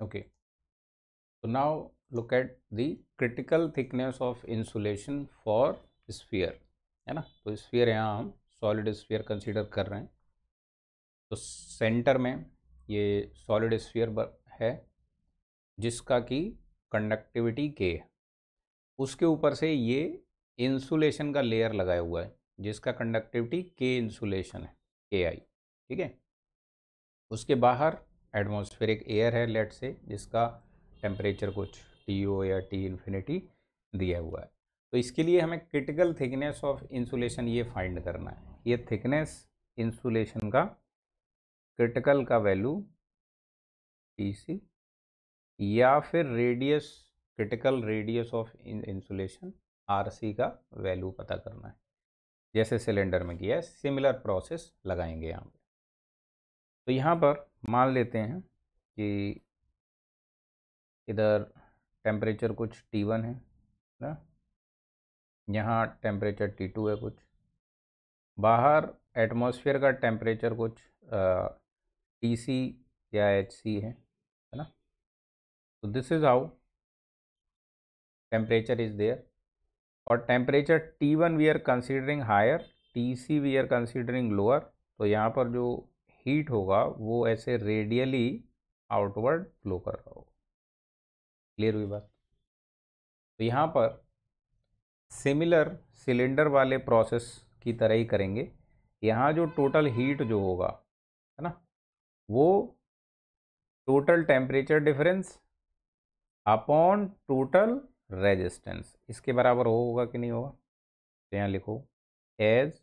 Okay, so now look at the critical thickness of insulation for sphere, है ना। तो sphere यहाँ हम सॉलिड sphere कंसीडर कर रहे हैं। तो सेंटर में ये सॉलिड स्फीयर है जिसका कि कंडक्टिविटी के है। उसके ऊपर से ये इंसुलेशन का लेयर लगाया हुआ है जिसका कंडक्टिविटी के इंसुलेशन है, के आई। ठीक है। उसके बाहर एटमॉस्फेरिक एयर है लेट से, जिसका टेम्परेचर कुछ टी ओ या टी इन्फिनिटी दिया हुआ है। तो इसके लिए हमें क्रिटिकल थिकनेस ऑफ इंसुलेशन ये फाइंड करना है। ये थिकनेस इंसुलेशन का क्रिटिकल का वैल्यू टी सी, या फिर radius, critical radius of insulation R C का वैल्यू पता करना है। जैसे सिलेंडर में किया है, सिमिलर प्रोसेस लगाएंगे यहाँ पे। तो यहाँ पर मान लेते हैं कि इधर टेम्परेचर कुछ T1 है ना, यहाँ टेम्परेचर T2 है कुछ, बाहर एटमॉस्फेयर का टेम्परेचर कुछ TC या HC है ना। तो this is how temperature is there. और temperature T1 we are considering higher, TC we are considering lower. तो यहाँ पर जो हीट होगा वो ऐसे रेडियली आउटवर्ड फ्लो कर रहा होगा। क्लियर हुई बात। तो यहाँ पर सिमिलर सिलेंडर वाले प्रोसेस की तरह ही करेंगे। यहाँ जो टोटल हीट जो होगा है ना, वो total temperature difference upon total resistance इसके बराबर होगा कि नहीं होगा। तो यहाँ लिखो एज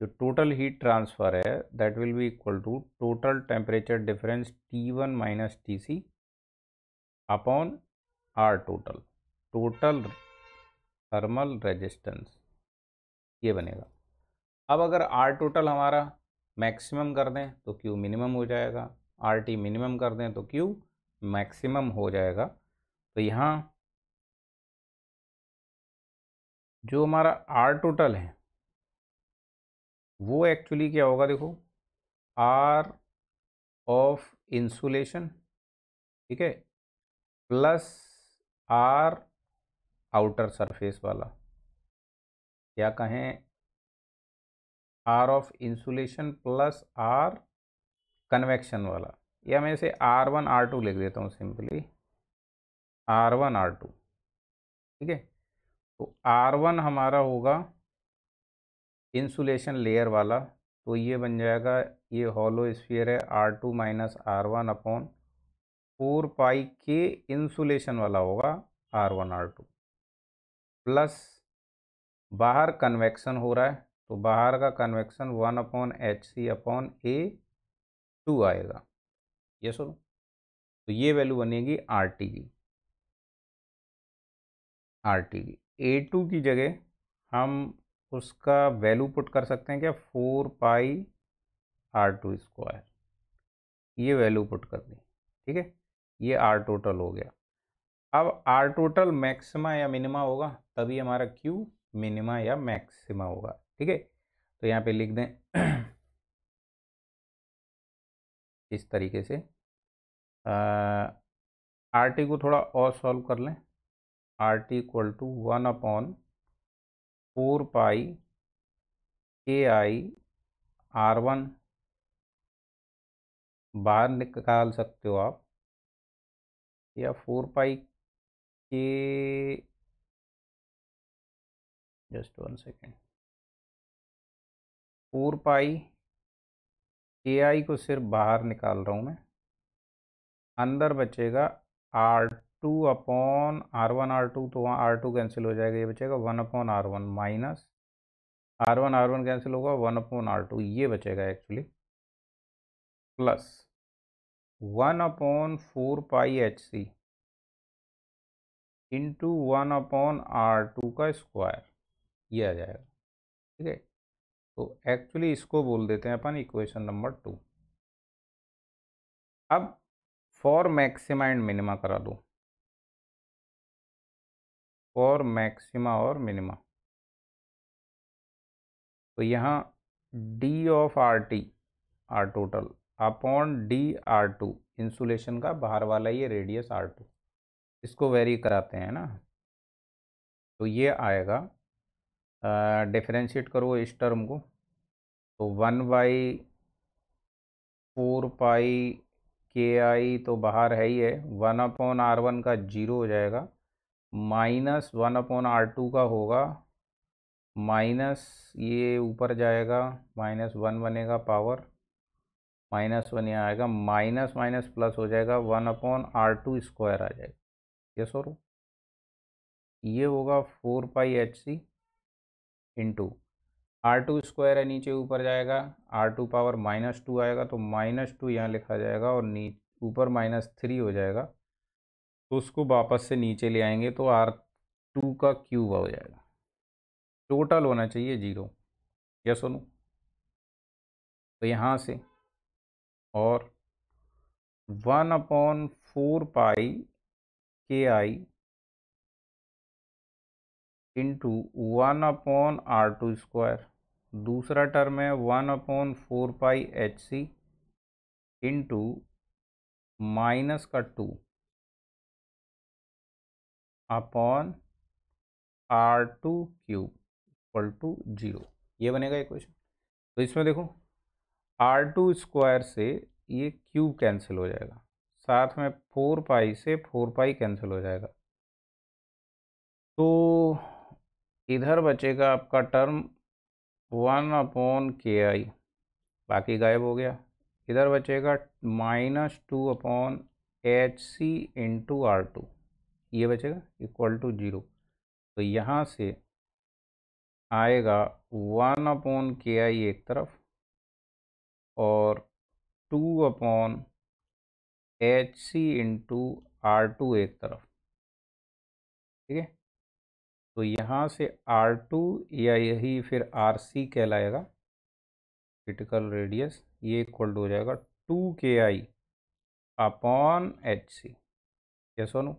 जो टोटल हीट ट्रांसफ़र है that will be equal to total temperature difference T1 minus TC upon R total, total thermal resistance, ये बनेगा। अब अगर आर टोटल हमारा मैक्सिमम कर दें तो क्यू मिनिमम हो जाएगा, आर टी मिनिमम कर दें तो क्यू मैक्सिमम हो जाएगा। तो यहाँ जो हमारा आर टोटल है वो एक्चुअली क्या होगा, देखो आर ऑफ इंसुलेशन, ठीक है, प्लस आर आउटर सरफेस वाला, क्या कहें, R of insulation plus R convection वाला, या मैं इसे R1 R2 लिख देता हूँ सिंपली, R1 R2। ठीक है। तो R1 हमारा होगा इंसुलेशन लेयर वाला, तो ये बन जाएगा, ये हॉलो स्फीयर है, R2 minus R1 upon 4 pi के इंसुलेशन वाला होगा R1 R2, प्लस बाहर कन्वेक्शन हो रहा है तो बाहर का convection 1 upon HC upon A2 आएगा। ये सुनो, तो ये वैल्यू बनेगी RT की, RT की। A2 की जगह हम उसका वैल्यू पुट कर सकते हैं क्या, 4 पाई R2 स्क्वायर, ये वैल्यू पुट कर दी। ठीक है, ये आर टोटल हो गया। अब आर टोटल मैक्सिमा या मिनिमा होगा तभी हमारा क्यू मिनिमा या मैक्सिमा होगा। ठीक है, तो यहाँ पे लिख दें इस तरीके से, आर टी को थोड़ा और सॉल्व कर लें। R T equal to 1 upon 4 pi K I R1 बाहर निकाल सकते हो आप, या 4 पाई के, जस्ट 1 सेकेंड, 4 पाई के आई को सिर्फ बाहर निकाल रहा हूँ मैं, अंदर बचेगा R2 अपॉन R1 R2, तो वहाँ R2 कैंसिल हो जाएगा, ये बचेगा 1 upon R1 minus R1 cancel होगा 1 अपॉन R2, ये बचेगा एक्चुअली, प्लस 1 अपॉन 4 पाई HC इंटू 1 अपॉन R2 का स्क्वायर, ये आ जाएगा। ठीक है, तो एक्चुअली इसको बोल देते हैं अपन इक्वेशन नंबर 2। अब फॉर मैक्सिमा एंड मिनिमा करा दो, फॉर मैक्सिमा और मिनिमा। तो यहाँ D of R T, R total upon dr2, इंसुलेशन का बाहर वाला ये रेडियस r2, इसको वेरी कराते हैं ना, तो ये आएगा, डिफरेंशिएट करो इस टर्म को, तो 1/4 पाई KI तो बाहर है ही है, 1/r1 का 0 हो जाएगा, माइनस 1/r2 का होगा, माइनस ये ऊपर जाएगा, -1 बनेगा पावर, -1 यहाँ आएगा, माइनस माइनस प्लस हो जाएगा, 1/r2² आ जाएगा। यस और ये होगा 4πHC इंटू r2² है, नीचे ऊपर जाएगा, r2 पावर -2 आएगा, तो -2 यहाँ लिखा जाएगा और ऊपर -3 हो जाएगा, तो उसको वापस से नीचे ले आएंगे तो r2 का क्यूब हो जाएगा, टोटल होना चाहिए 0। यस सुनो, तो यहाँ से और 1/4 पाई KI इंटू 1/r2², दूसरा टर्म है 1/4πHC into -2 upon r2³ equal to 0, ये बनेगा इक्वेशन। तो इसमें देखो r2² से ये क्यूब कैंसिल हो जाएगा, साथ में 4 पाई से 4 पाई कैंसिल हो जाएगा, तो इधर बचेगा आपका टर्म 1/KI, बाकी गायब हो गया, इधर बचेगा -2/HC इंटू r2, ये बचेगा इक्वल टू 0, तो यहाँ से आएगा 1/KI एक तरफ और 2/HC इंटू r2 एक तरफ, ठीक है। तो यहाँ से r2 या यही फिर rc कहलाएगा, क्रिटिकल रेडियस, ये इक्वल टू हो जाएगा 2KI अपॉन HC। यस और नो,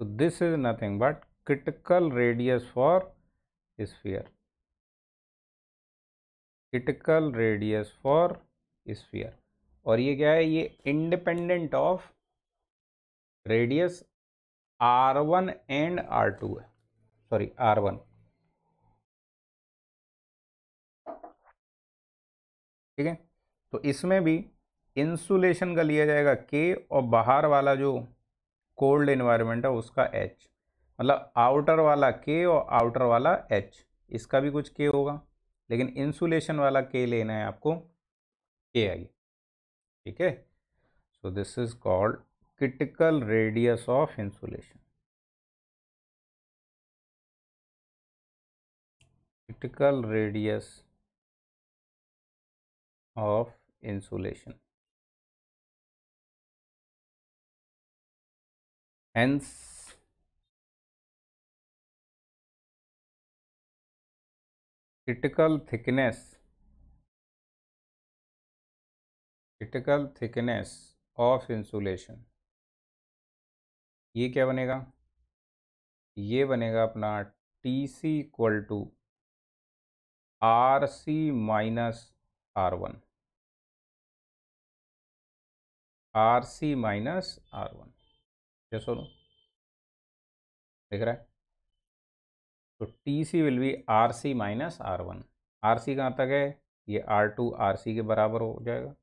तो this is nothing but critical radius for sphere, critical radius for sphere, और ये क्या है, ये independent of radius r1 and r2 है, सॉरी r1, ठीक है। तो इसमें भी इंसुलेशन का लिया जाएगा K और बाहर वाला जो कोल्ड एनवायरनमेंट है उसका H, मतलब आउटर वाला K और आउटर वाला H, इसका भी कुछ K होगा, लेकिन इंसुलेशन वाला K लेना है आपको KI, ठीक है। So this is called critical radius of insulation, critical radius of insulation, hence critical thickness of insulation, ये क्या बनेगा, ये बनेगा अपना TC equal to RC minus R1, RC minus R1, क्या सुनो दिख रहा है, तो TC will be RC minus R1, RC कहाँ तक है, ये R2 RC के बराबर हो जाएगा, तो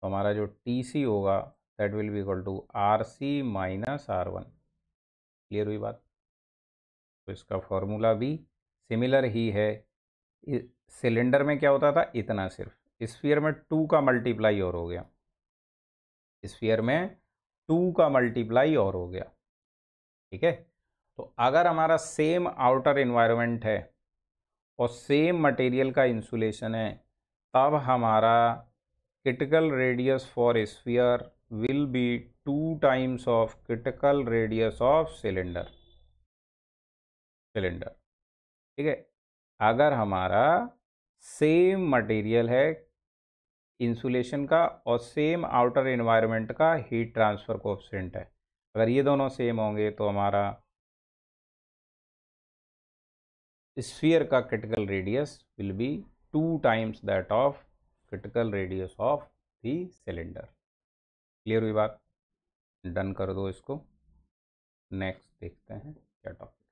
हमारा जो TC होगा that will be equal to RC minus R1, clear हुई बात। तो इसका फॉर्मूला भी सिमिलर ही है, सिलेंडर में क्या होता था इतना, सिर्फ स्फीयर में 2 का मल्टीप्लाई और हो गया, स्फीयर में 2 का मल्टीप्लाई और हो गया, ठीक है। तो अगर हमारा सेम आउटर एनवायरनमेंट है और सेम मटेरियल का इंसुलेशन है, तब हमारा critical radius for sphere will be 2 times of critical radius of cylinder, ठीक है। अगर हमारा सेम मटेरियल है इंसुलेशन का और सेम आउटर एनवायरनमेंट का हीट ट्रांसफ़र कोएफिशिएंट है, अगर ये दोनों सेम होंगे तो हमारा स्फीयर का critical radius will be 2 times that of critical radius of the cylinder. Clear हुई बात? डन कर दो इसको। नेक्स्ट देखते हैं क्या टॉपिक।